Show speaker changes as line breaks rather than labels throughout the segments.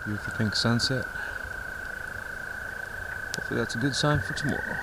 Beautiful pink sunset. Hopefully that's a good sign for tomorrow.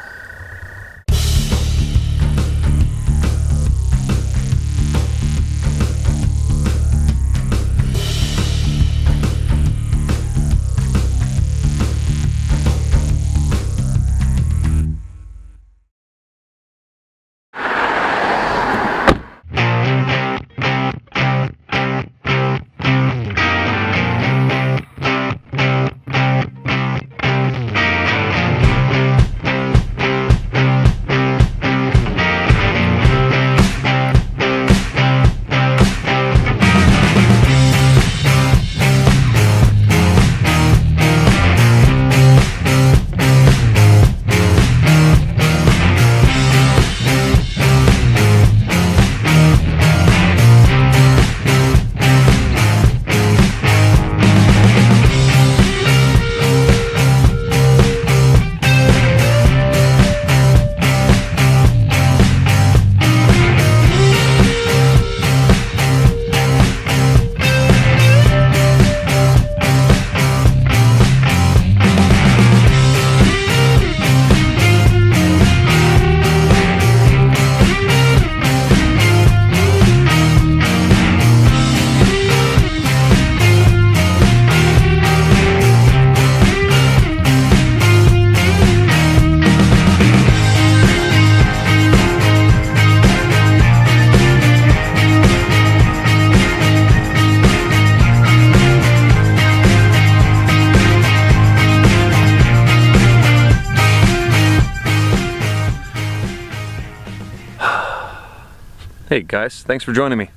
Hey guys, thanks for joining me.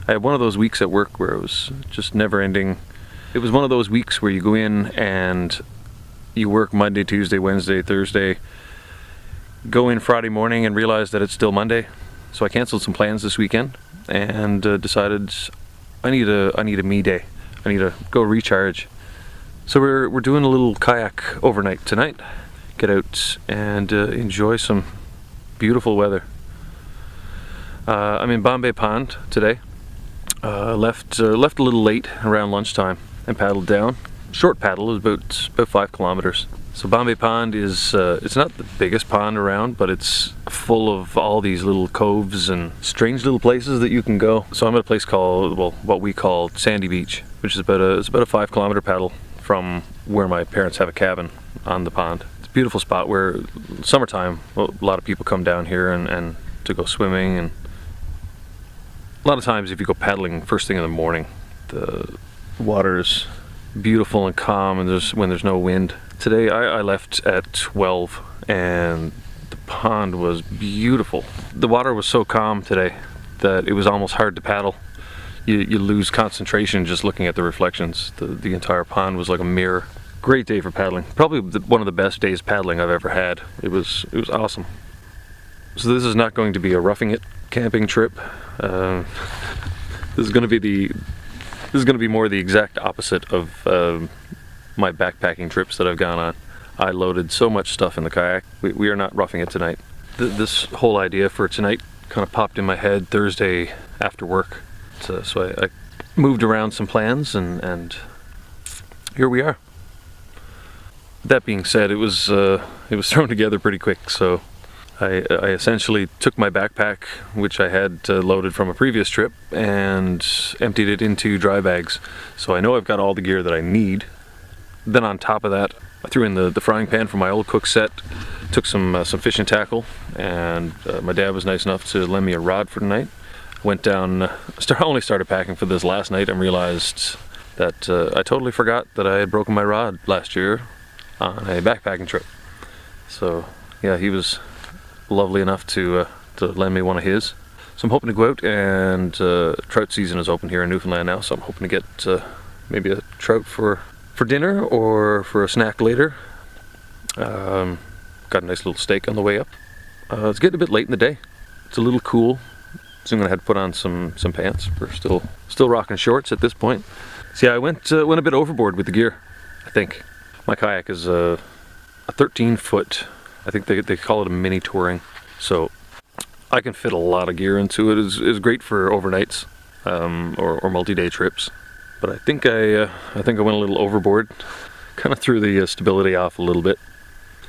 I had one of those weeks at work where it was just never ending. It was one of those weeks where you go in and you work Monday, Tuesday, Wednesday, Thursday, go in Friday morning and realize that it's still Monday. So I canceled some plans this weekend and decided I need a me day. I need to go recharge. So we're doing a little kayak overnight tonight. Get out and enjoy some beautiful weather. I'm in Bonne Bay Pond today. Left a little late around lunchtime and paddled down. Short paddle is about 5 kilometers. So Bonne Bay Pond is it's not the biggest pond around, but it's full of all these little coves and strange little places that you can go. So I'm at a place called, well, what we call Sandy Beach, which is about a 5 kilometer paddle from where my parents have a cabin on the pond. It's a beautiful spot where summertime, well, a lot of people come down here and to go swimming, and a lot of times if you go paddling first thing in the morning, the water is beautiful and calm, and when there's no wind. Today I left at 12 and the pond was beautiful. The water was so calm today that it was almost hard to paddle. You lose concentration just looking at the reflections. The entire pond was like a mirror. Great day for paddling. Probably one of the best days paddling I've ever had. It was awesome. So this is not going to be a roughing it camping trip. This is going to be more the exact opposite of my backpacking trips that I've gone on. I loaded so much stuff in the kayak. We are not roughing it tonight. This whole idea for tonight kind of popped in my head Thursday after work. So I moved around some plans and here we are. That being said, it was thrown together pretty quick. So I essentially took my backpack, which I had loaded from a previous trip, and emptied it into dry bags. So I know I've got all the gear that I need. Then on top of that, I threw in the frying pan from my old cook set, took some fishing tackle, and my dad was nice enough to lend me a rod for tonight. Went down, only started packing for this last night and realized that I totally forgot that I had broken my rod last year on a backpacking trip. So yeah, he was lovely enough to lend me one of his. So I'm hoping to go out, and trout season is open here in Newfoundland now, so I'm hoping to get maybe a trout for dinner or for a snack later. Got a nice little steak on the way up. It's getting a bit late in the day. It's a little cool, so I'm gonna have to put on some pants. We're still rocking shorts at this point. So yeah, I went a bit overboard with the gear, I think. My kayak is a 13-foot, I think they call it a mini touring, so I can fit a lot of gear into it. It's great for overnights or multi-day trips. but I think I went a little overboard. Kind of threw the stability off a little bit.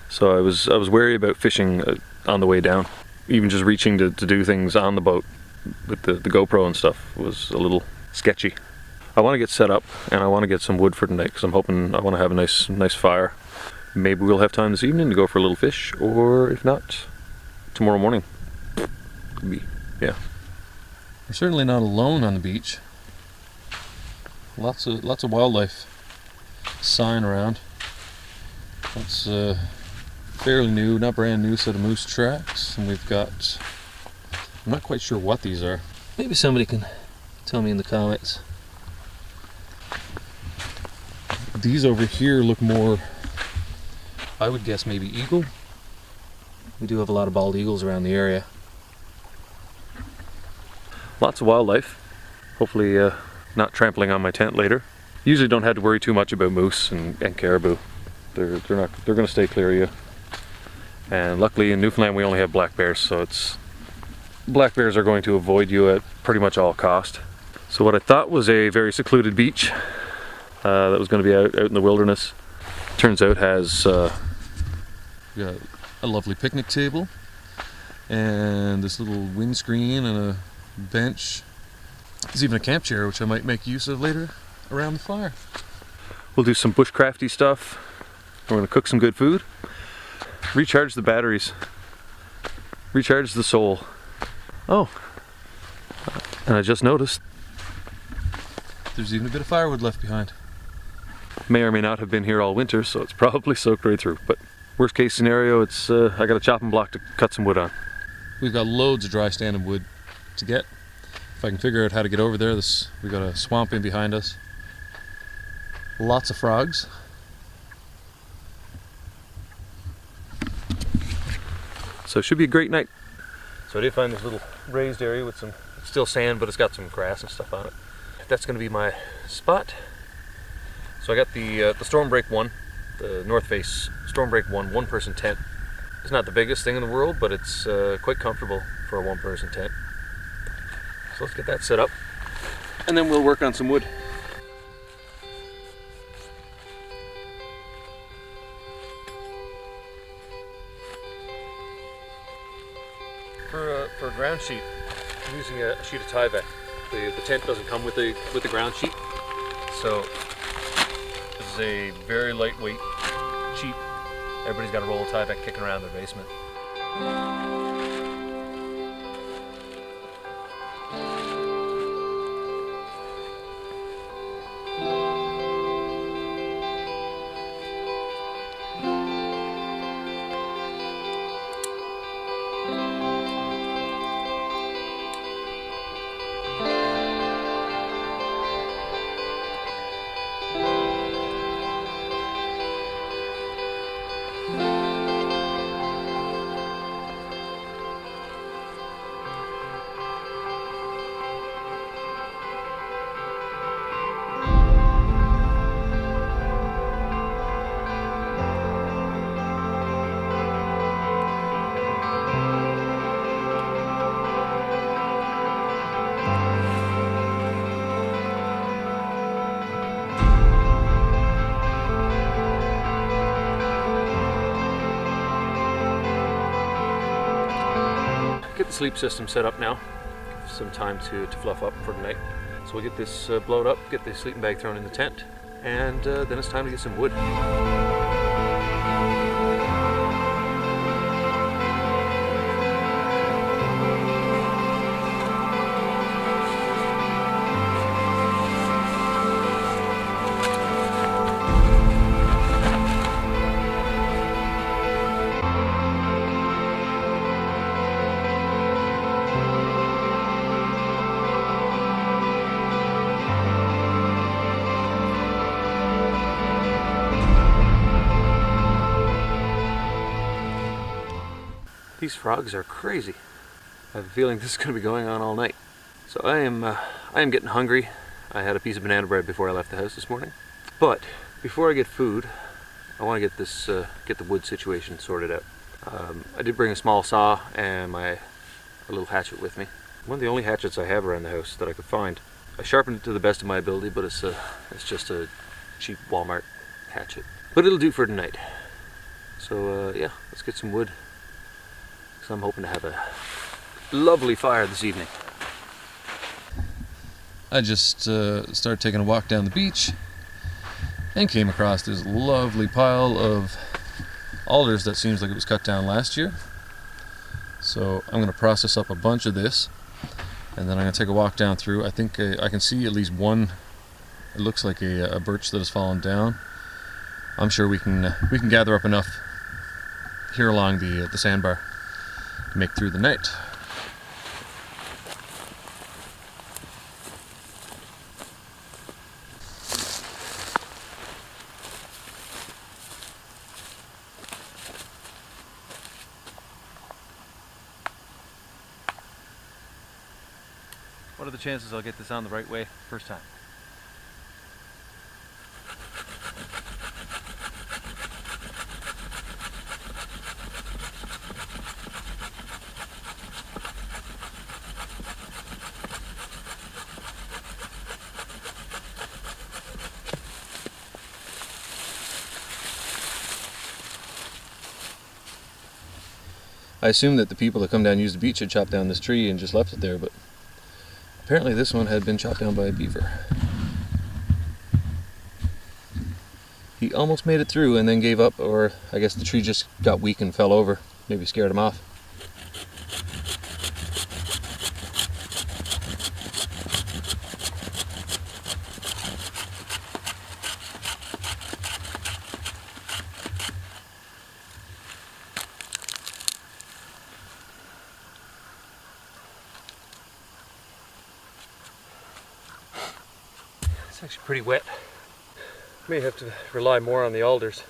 So I was wary about fishing on the way down. Even just reaching to do things on the boat with the GoPro and stuff was a little sketchy. I want to get set up and I want to get some wood for tonight because I'm hoping I want to have a nice fire. Maybe we'll have time this evening to go for a little fish, or if not, tomorrow morning. Could be, yeah. We're certainly not alone on the beach. Lots of wildlife sign around. That's fairly new, not brand new set of moose tracks, and we've got, I'm not quite sure what these are. Maybe somebody can tell me in the comments. These over here look more, I would guess maybe eagle. We do have a lot of bald eagles around the area. Lots of wildlife. Hopefully not trampling on my tent later. Usually don't have to worry too much about moose and caribou. They're going to stay clear of you. And luckily in Newfoundland we only have black bears, so black bears are going to avoid you at pretty much all cost. So what I thought was a very secluded beach that was going to be out in the wilderness, turns out has got a lovely picnic table and this little windscreen and a bench. There's even a camp chair which I might make use of later around the fire. We'll do some bushcrafty stuff. We're going to cook some good food, recharge the batteries, recharge the soul. Oh, and I just noticed there's even a bit of firewood left behind. May or may not have been here all winter, so it's probably soaked right through. But worst case scenario, it's I got a chopping block to cut some wood on. We've got loads of dry standing wood to get. If I can figure out how to get over there, we got a swamp in behind us. Lots of frogs. So it should be a great night. So I did find this little raised area with some, it's still sand, but it's got some grass and stuff on it. That's going to be my spot. So I got the Stormbreak 1, the North Face Stormbreak 1 person tent. It's not the biggest thing in the world, but it's quite comfortable for a one-person tent. So let's get that set up, and then we'll work on some wood. For a ground sheet, I'm using a sheet of Tyvek. The tent doesn't come with the ground sheet, so this is a very lightweight, cheap. Everybody's got a roll of Tyvek kicking around their basement. Get the sleep system set up now. Give some time to fluff up for tonight. So we'll get this blowed up, get the sleeping bag thrown in the tent, and then it's time to get some wood. These frogs are crazy. I have a feeling this is going to be going on all night. So I am getting hungry. I had a piece of banana bread before I left the house this morning. But before I get food, I want to get the wood situation sorted out. I did bring a small saw and a little hatchet with me. One of the only hatchets I have around the house that I could find. I sharpened it to the best of my ability, but it's just a cheap Walmart hatchet. But it'll do for tonight. So yeah, let's get some wood, because I'm hoping to have a lovely fire this evening. I just started taking a walk down the beach and came across this lovely pile of alders that seems like it was cut down last year. So I'm going to process up a bunch of this, and then I'm going to take a walk down through. I think I can see at least one. It looks like a birch that has fallen down. I'm sure we can gather up enough here along the sandbar to make through the night. What are the chances I'll get this on the right way first time? I assumed that the people that come down and use the beach had chopped down this tree and just left it there, but apparently this one had been chopped down by a beaver. He almost made it through and then gave up, or I guess the tree just got weak and fell over. Maybe scared him off. It's actually pretty wet. May have to rely more on the alders,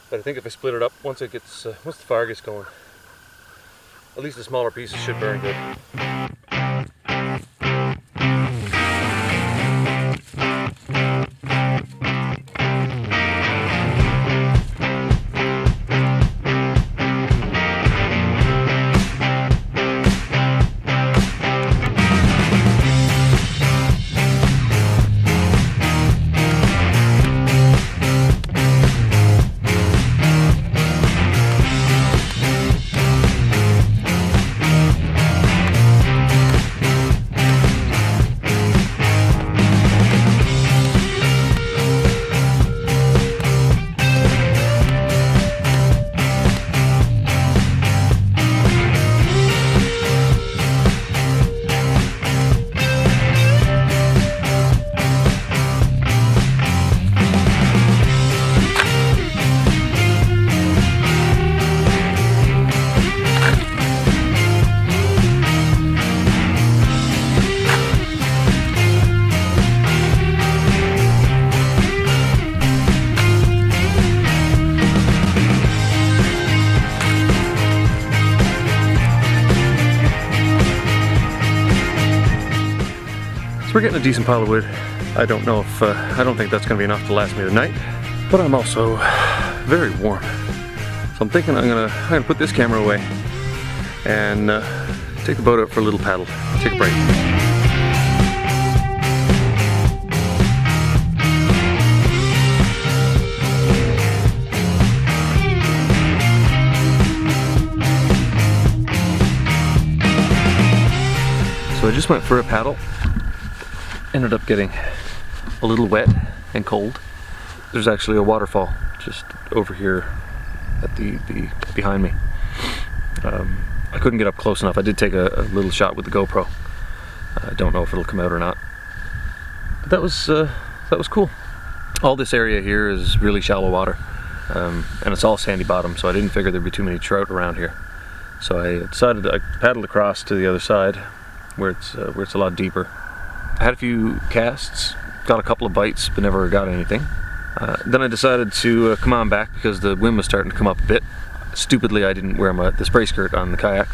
but I think if I split it up, once the fire gets going, at least the smaller pieces should burn good. So we're getting a decent pile of wood. I don't know if, I don't think that's going to be enough to last me the night, but I'm also very warm. So I'm thinking I'm gonna put this camera away and take the boat out for a little paddle, take a break. So I just went for a paddle. Ended up getting a little wet and cold. There's actually a waterfall just over here at the behind me. I couldn't get up close enough. I did take a little shot with the GoPro. I don't know if it'll come out or not. But that was cool. All this area here is really shallow water, and it's all sandy bottom, so I didn't figure there'd be too many trout around here. So I decided I paddled across to the other side where it's a lot deeper. I had a few casts, got a couple of bites, but never got anything. Then I decided to come on back because the wind was starting to come up a bit. Stupidly, I didn't wear the spray skirt on the kayak,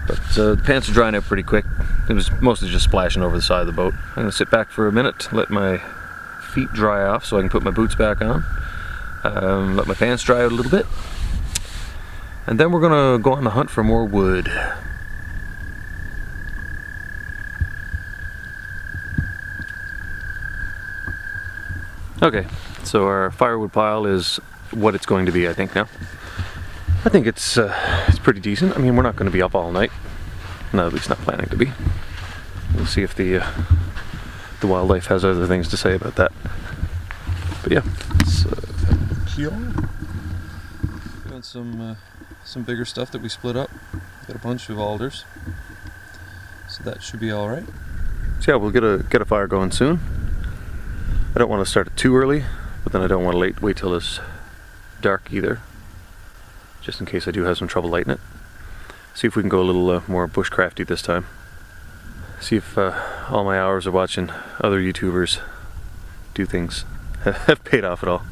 but the pants are drying out pretty quick. It was mostly just splashing over the side of the boat. I'm gonna sit back for a minute, let my feet dry off so I can put my boots back on, let my pants dry out a little bit, and then we're gonna go on the hunt for more wood. Okay, so our firewood pile is what it's going to be, I think, now. I think it's pretty decent. I mean, we're not going to be up all night. No, at least not planning to be. We'll see if the wildlife has other things to say about that. But yeah, it's got some bigger stuff that we split up. Got a bunch of alders, so that should be all right. So yeah, we'll get a fire going soon. I don't want to start it too early, but then I don't want to wait till it's dark either, just in case I do have some trouble lighting it. See if we can go a little more bushcrafty this time. See if all my hours of watching other YouTubers do things have paid off at all.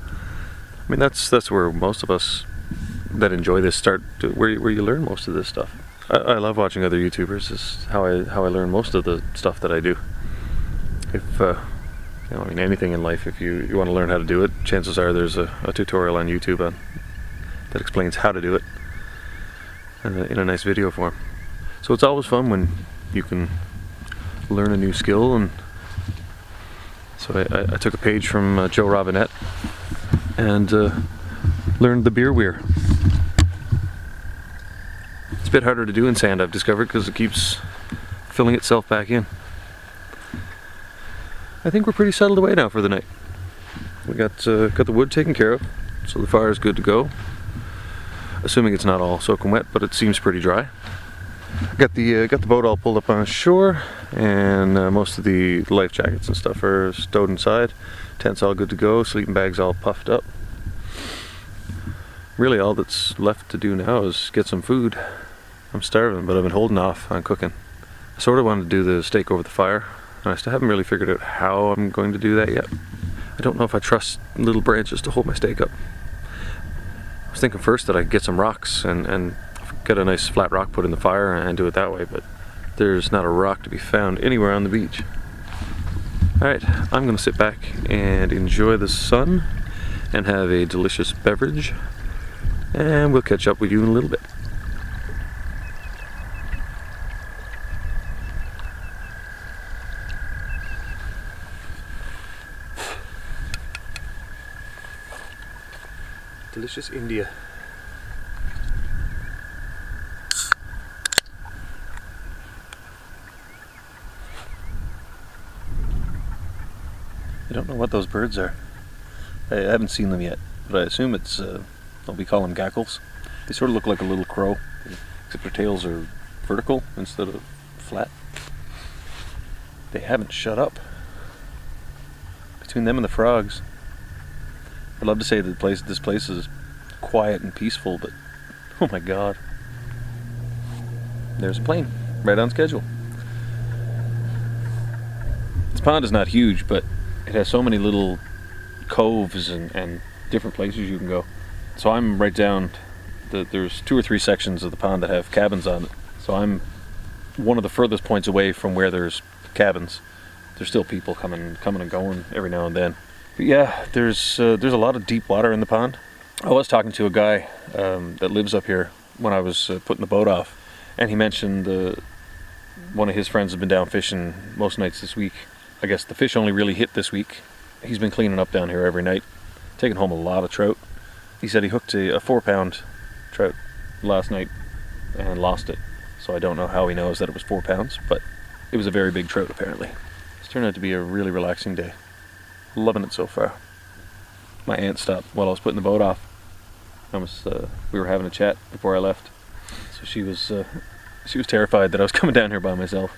I mean, that's where most of us that enjoy this start, where you learn most of this stuff. I love watching other YouTubers. It's how I learn most of the stuff that I do. If you know, I mean, anything in life, if you want to learn how to do it, chances are there's a tutorial on YouTube that explains how to do it in a nice video form. So it's always fun when you can learn a new skill. And so I took a page from Joe Robinette and learned the beer weir. It's a bit harder to do in sand, I've discovered, because it keeps filling itself back in. I think we're pretty settled away now for the night. We got the wood taken care of, so the fire is good to go. Assuming it's not all soaking wet, but it seems pretty dry. Got the boat all pulled up on shore, and most of the life jackets and stuff are stowed inside. Tent's all good to go, sleeping bags all puffed up. Really all that's left to do now is get some food. I'm starving, but I've been holding off on cooking. I sort of wanted to do the steak over the fire, and I still haven't really figured out how I'm going to do that yet. I don't know if I trust little branches to hold my steak up. I was thinking first that I'd get some rocks and get a nice flat rock put in the fire and do it that way, but there's not a rock to be found anywhere on the beach. Alright, I'm going to sit back and enjoy the sun and have a delicious beverage, and we'll catch up with you in a little bit. Delicious India. I don't know what those birds are. I haven't seen them yet, but I assume it's, we call them gackles. They sort of look like a little crow, except their tails are vertical instead of flat. They haven't shut up. Between them and the frogs, I'd love to say that this place is quiet and peaceful, but oh my god. There's a plane, right on schedule. This pond is not huge, but it has so many little coves and different places you can go. So I'm right down, there's 2 or 3 sections of the pond that have cabins on it. So I'm one of the furthest points away from where there's cabins. There's still people coming and going every now and then. But yeah, there's a lot of deep water in the pond. I was talking to a guy that lives up here when I was putting the boat off, and he mentioned one of his friends has been down fishing most nights this week. I guess the fish only really hit this week. He's been cleaning up down here every night, taking home a lot of trout. He said he hooked a 4-pound trout last night and lost it. So I don't know how he knows that it was 4 pounds, but it was a very big trout apparently. It's turned out to be a really relaxing day. Loving it so far. My aunt stopped while I was putting the boat off. We were having a chat before I left. So she was terrified that I was coming down here by myself.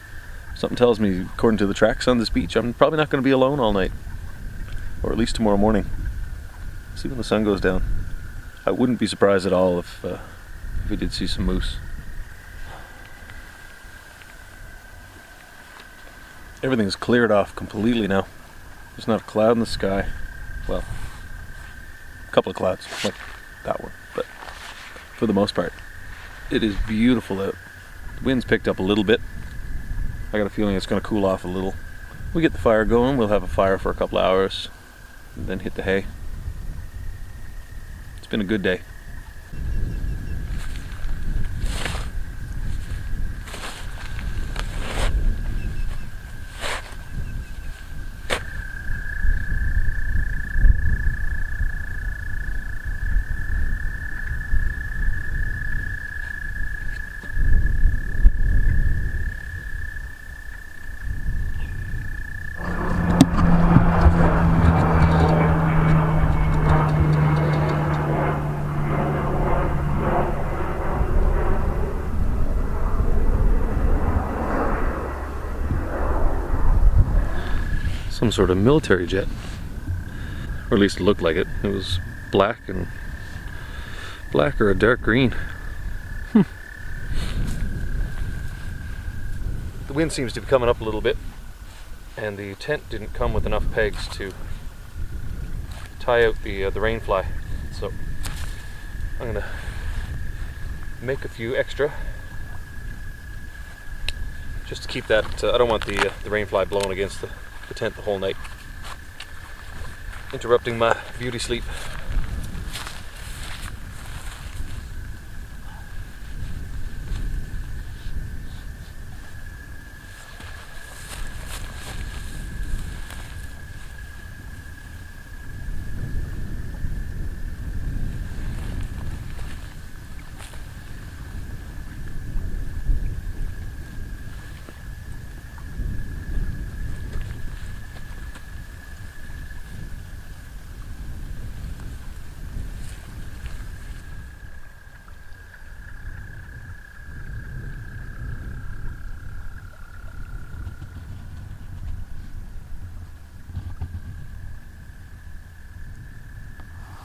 Something tells me, according to the tracks on this beach, I'm probably not going to be alone all night. Or at least tomorrow morning. See when the sun goes down. I wouldn't be surprised at all if we did see some moose. Everything's cleared off completely now. There's not a cloud in the sky. Well, a couple of clouds, like that one, but for the most part, it is beautiful out. The wind's picked up a little bit. I got a feeling it's going to cool off a little. We get the fire going, we'll have a fire for a couple of hours, and then hit the hay. It's been a good day. Some sort of military jet. Or at least it looked like it. It was black or a dark green. The wind seems to be coming up a little bit, and the tent didn't come with enough pegs to tie out the rainfly. So I'm gonna make a few extra just to keep that. I don't want the rainfly blowing against the tent the whole night, interrupting my beauty sleep.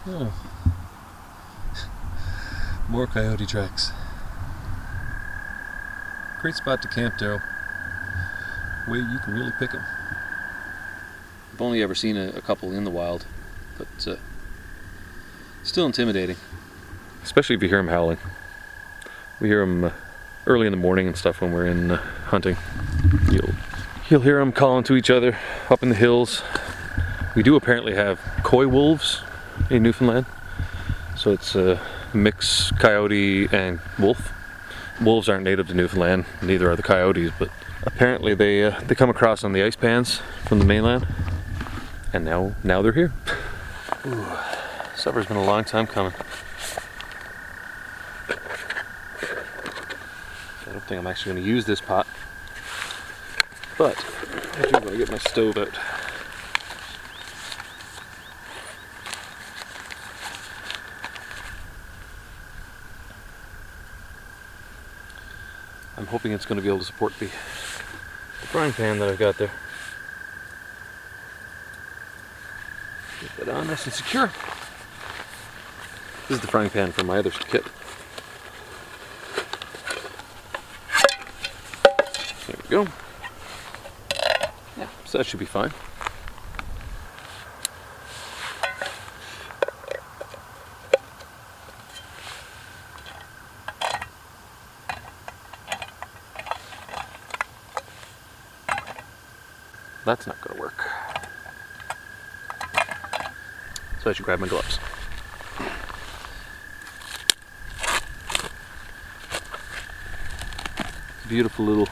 Oh. More coyote tracks. Great spot to camp, Daryl. Way you can really pick them. I've only ever seen a couple in the wild, but still intimidating. Especially if you hear them howling. We hear them early in the morning and stuff when we're in hunting. You'll hear them calling to each other up in the hills. We do apparently have coy wolves in Newfoundland, so it's a mix coyote and wolf. Wolves aren't native to Newfoundland, neither are the coyotes, but apparently they come across on the ice pans from the mainland, and now they're here. Ooh, supper's been a long time coming. I don't think I'm actually going to use this pot, but I do want to get my stove out. I'm hoping it's going to be able to support the frying pan that I've got there. Get that on nice and secure. This is the frying pan from my other kit. There we go. Yeah, so that should be fine. That's not going to work. So I should grab my gloves. Beautiful little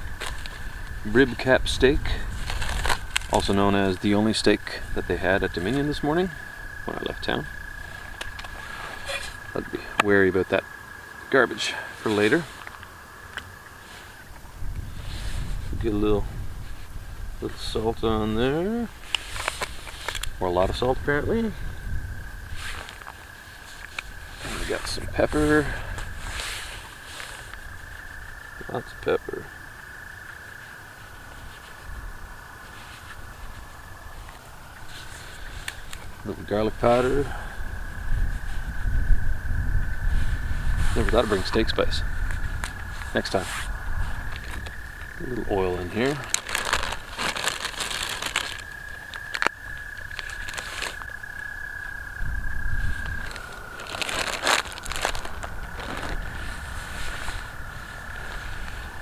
rib cap steak, also known as the only steak that they had at Dominion this morning when I left town. I'd be wary about that garbage for later. Get a little salt on there, or a lot of salt apparently. And we got some pepper, lots of pepper. A little garlic powder. Never thought to bring steak spice. Next time. A little oil in here.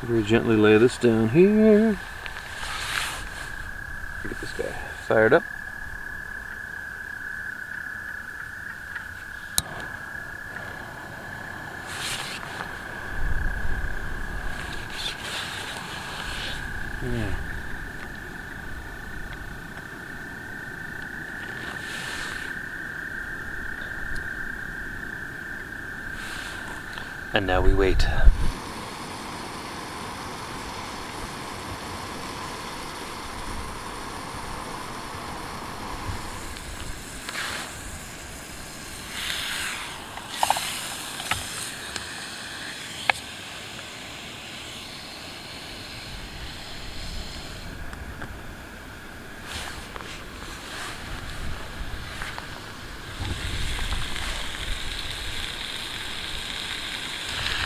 Very gently lay this down here. Get this guy fired up. Yeah. And now we wait.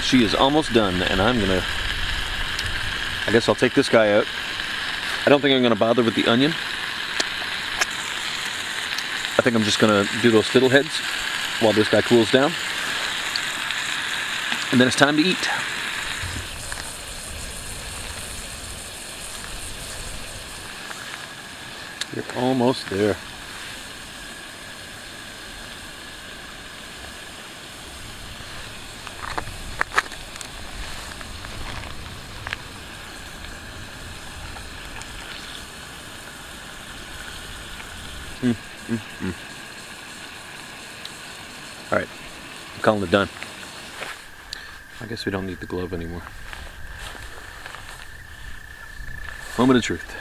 she is almost done, and I guess I'll take this guy out. I don't think I'm gonna bother with the onion. I think I'm just gonna do those fiddleheads while this guy cools down. And then it's time to eat. You're almost there. All right, I'm calling it done. I guess we don't need the glove anymore. Moment of truth.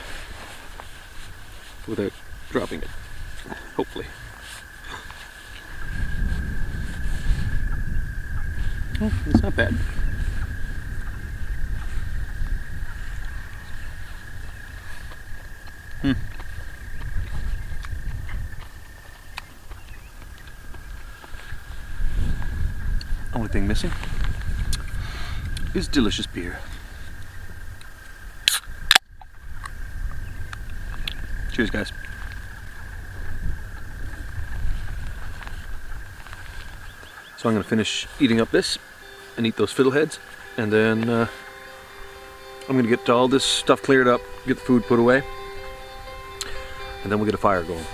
Without dropping it, hopefully. Oh, it's not bad. Only thing missing is delicious beer. Cheers, guys. So I'm going to finish eating up this and eat those fiddleheads, and then I'm going to get all this stuff cleared up, get the food put away, and then we'll get a fire going.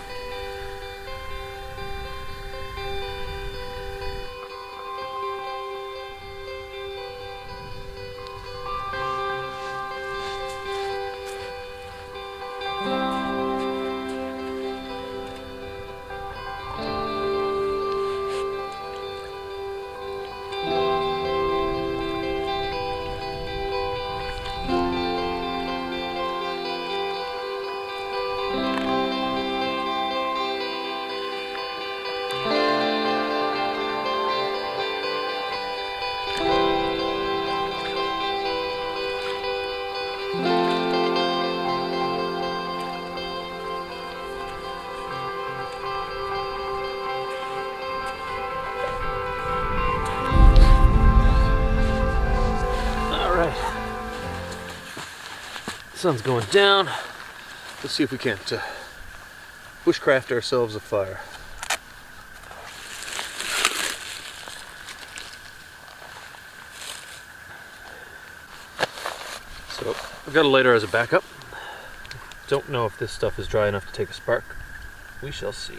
Sun's going down. Let's see if we can't bushcraft ourselves a fire. So I've got a lighter as a backup. Don't know if this stuff is dry enough to take a spark. We shall see.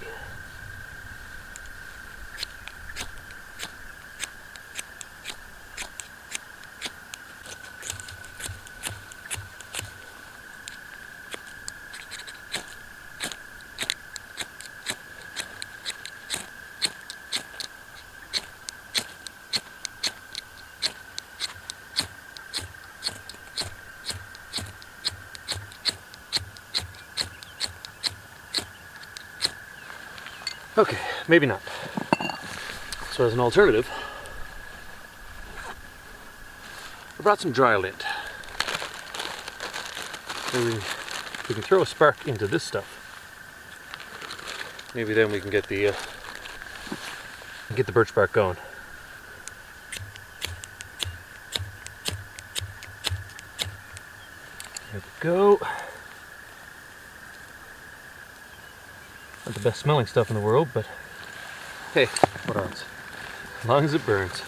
Okay, maybe not. So as an alternative, I brought some dry lint. Maybe we can throw a spark into this stuff. Maybe then we can get the birch bark going. There we go. Not the best smelling stuff in the world, but hey, what odds? As long as it burns.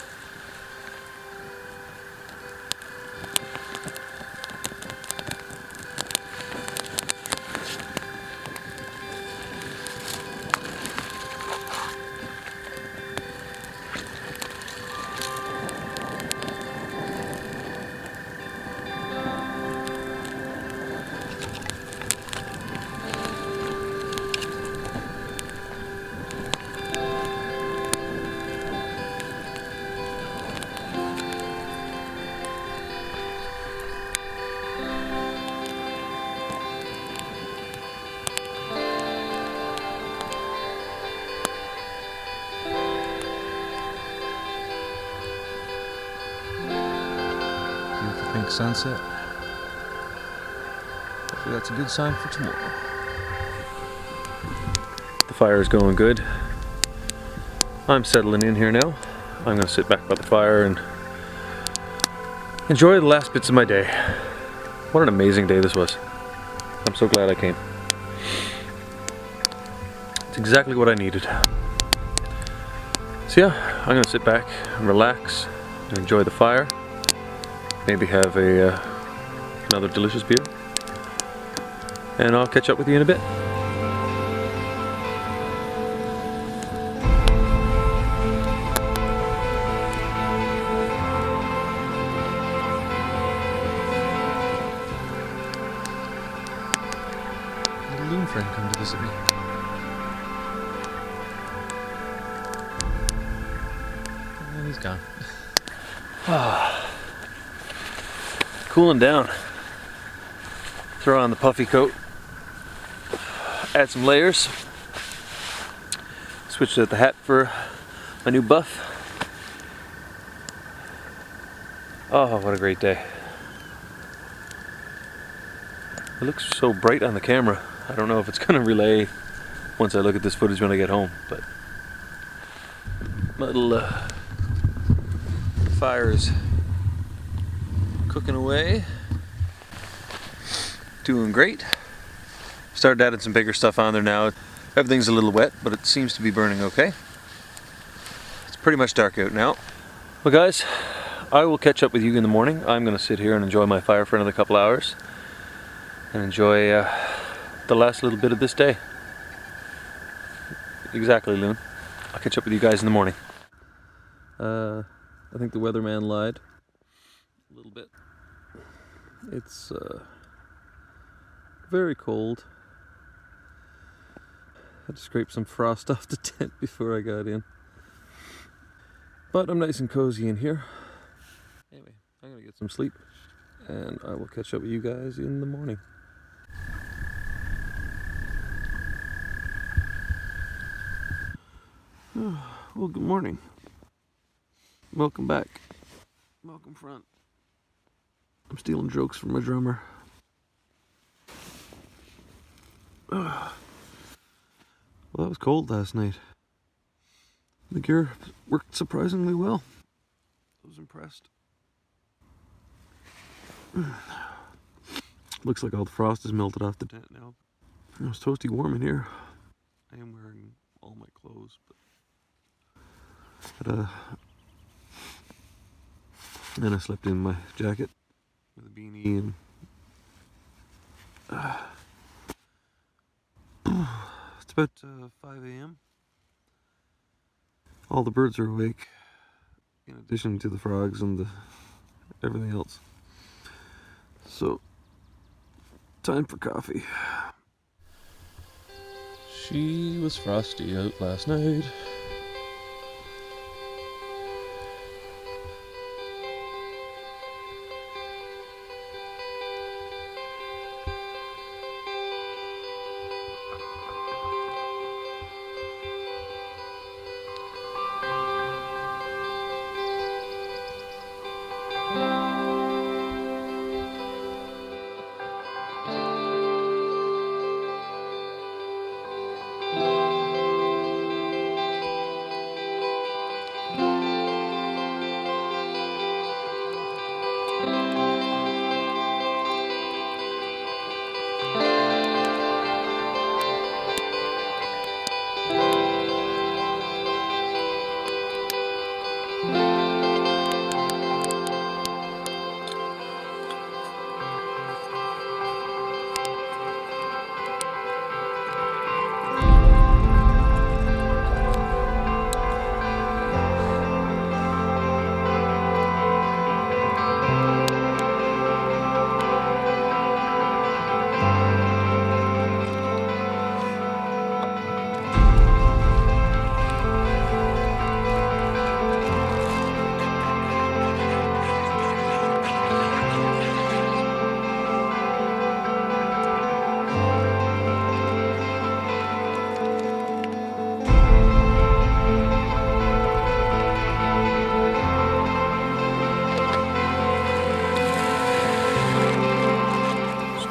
Pink sunset. Hopefully that's a good sign for tomorrow. The fire is going good. I'm settling in here now. I'm going to sit back by the fire and enjoy the last bits of my day. What an amazing day this was. I'm so glad I came. It's exactly what I needed. So yeah, I'm gonna sit back and relax and enjoy the fire. Maybe have another delicious beer. And I'll catch up with you in a bit. Little loon friend come to visit me. And he's gone. Cooling down. Throw on the puffy coat. Add some layers. Switched out the hat for my new buff. Oh, what a great day. It looks so bright on the camera. I don't know if it's going to relay once I look at this footage when I get home, but my little fire is cooking away. Doing great. Started adding some bigger stuff on there now. Everything's a little wet, but it seems to be burning okay. It's pretty much dark out now. Well guys, I will catch up with you in the morning. I'm going to sit here and enjoy my fire for another couple hours and enjoy the last little bit of this day. Exactly, Loon. I'll catch up with you guys in the morning. I think the weatherman lied a little bit. It's very cold. Had to scrape some frost off the tent before I got in. But I'm nice and cozy in here. Anyway, I'm gonna get some sleep and I will catch up with you guys in the morning. Well, good morning. Welcome back. Welcome front. I'm stealing jokes from my drummer. Well, that was cold last night. The gear worked surprisingly well. I was impressed. Looks like all the frost has melted off the tent now. It was toasty warm in here. I am wearing all my clothes, but then I slept in my jacket with a beanie and it's about 5 a.m. All the birds are awake, in addition to the frogs and everything else. So, time for coffee. She was frosty out last night.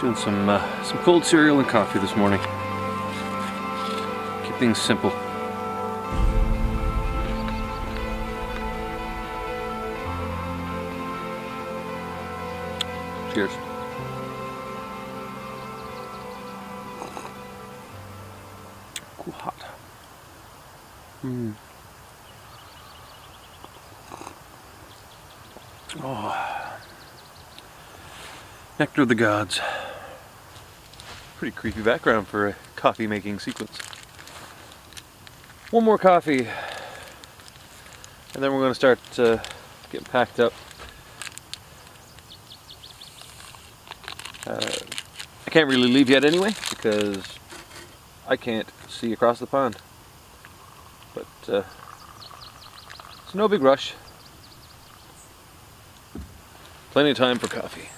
Doing some cold cereal and coffee this morning. Keep things simple. Cheers. Cool hot. Oh. Nectar of the gods. Pretty creepy background for a coffee making sequence. One more coffee, and then we're going to start getting packed up. I can't really leave yet anyway, because I can't see across the pond. But it's no big rush. Plenty of time for coffee.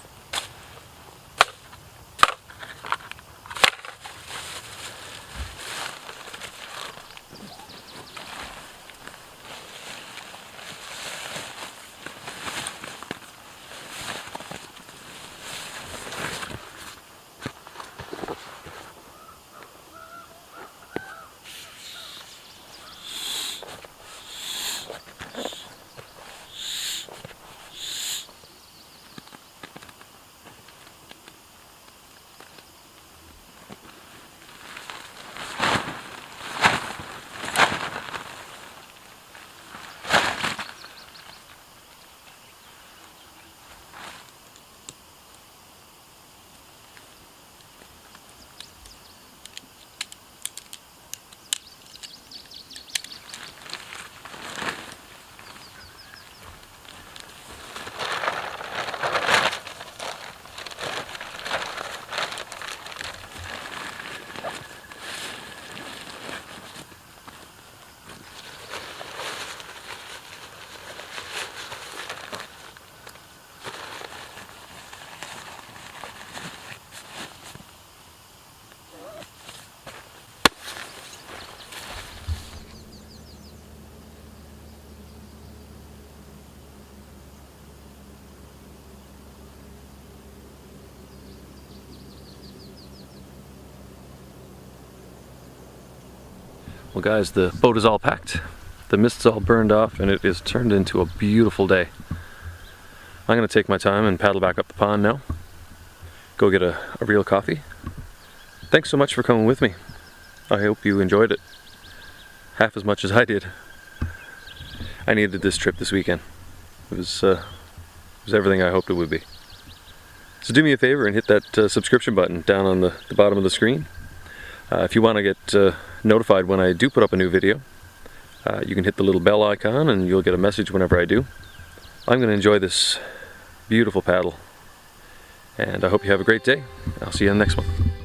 Well guys, the boat is all packed, the mist's all burned off, and it is turned into a beautiful day. I'm going to take my time and paddle back up the pond now, go get a real coffee. Thanks so much for coming with me. I hope you enjoyed it half as much as I did. I needed this trip this weekend. It was everything I hoped it would be. So do me a favor and hit that subscription button down on the bottom of the screen. If you want to get notified when I do put up a new video, you can hit the little bell icon and you'll get a message whenever I do. I'm going to enjoy this beautiful paddle, and I hope you have a great day. I'll see you in the next one.